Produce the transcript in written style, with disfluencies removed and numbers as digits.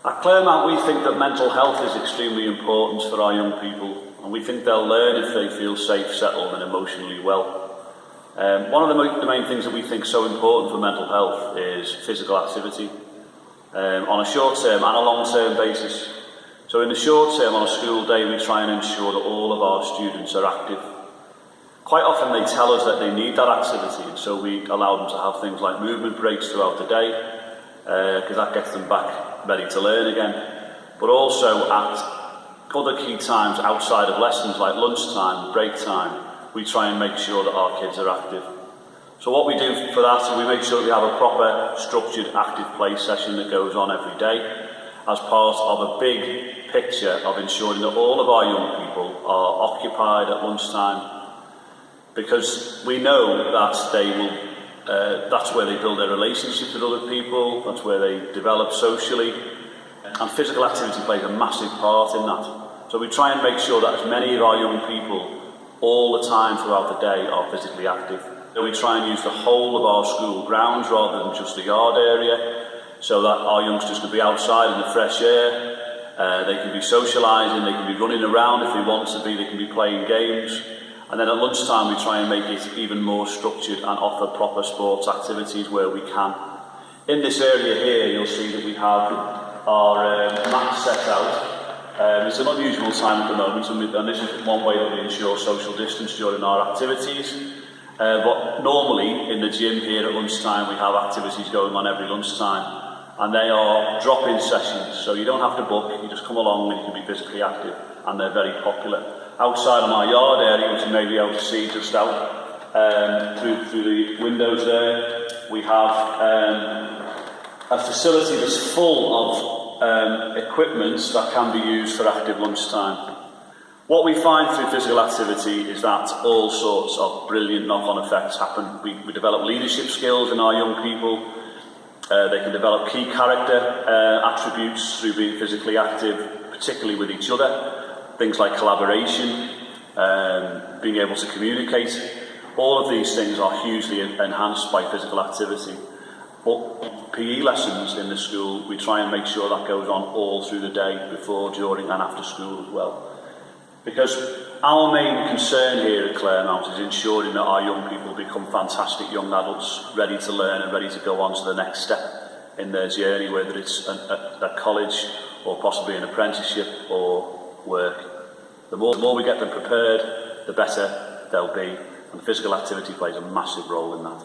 At Claremont, we think that mental health is extremely important for our young people, and we think they'll learn if they feel safe, settled and emotionally well. One of the main things that we think is so important for mental health is physical activity, on a short-term and a long-term basis. So in the short term, on a school day, we try and ensure that all of our students are active. Quite often they tell us that they need that activity, and so we allow them to have things like movement breaks throughout the day, because that gets them back ready to learn again. But also at other key times outside of lessons, like lunchtime, break time, we try and make sure that our kids are active. So what we do for that is we make sure that we have a proper, structured, active play session that goes on every day as part of a big picture of ensuring that all of our young people are occupied at lunchtime, because we know that they will, that's where they build their relationships with other people, that's where they develop socially, and physical activity plays a massive part in that. So we try and make sure that as many of our young people all the time throughout the day are physically active. So we try and use the whole of our school grounds rather than just the yard area, so that our youngsters can be outside in the fresh air, they can be socialising, they can be running around if they want to be, they can be playing games. And then at lunchtime we try and make it even more structured and offer proper sports activities where we can. In this area here you'll see that we have our mats set out. It's an unusual time at the moment, and this is one way that we ensure social distance during our activities. But normally in the gym here at lunchtime we have activities going on every lunchtime, and they are drop-in sessions, so you don't have to book, you just come along and you can be physically active, and they're very popular. Outside on our yard area, which you may be able to see just out through the windows there, we have a facility that's full of equipment that can be used for active lunchtime. What we find through physical activity is that all sorts of brilliant knock-on effects happen. We develop leadership skills in our young people. They can develop key character attributes through being physically active, particularly with each other. Things like collaboration, being able to communicate. All of these things are hugely enhanced by physical activity. But PE lessons in the school, we try and make sure that goes on all through the day, before, during and after school as well. Because our main concern here at Claremont is ensuring that our young people become fantastic young adults, ready to learn and ready to go on to the next step in their journey, whether it's at college or possibly an apprenticeship or work. The more we get them prepared, the better they'll be, and physical activity plays a massive role in that.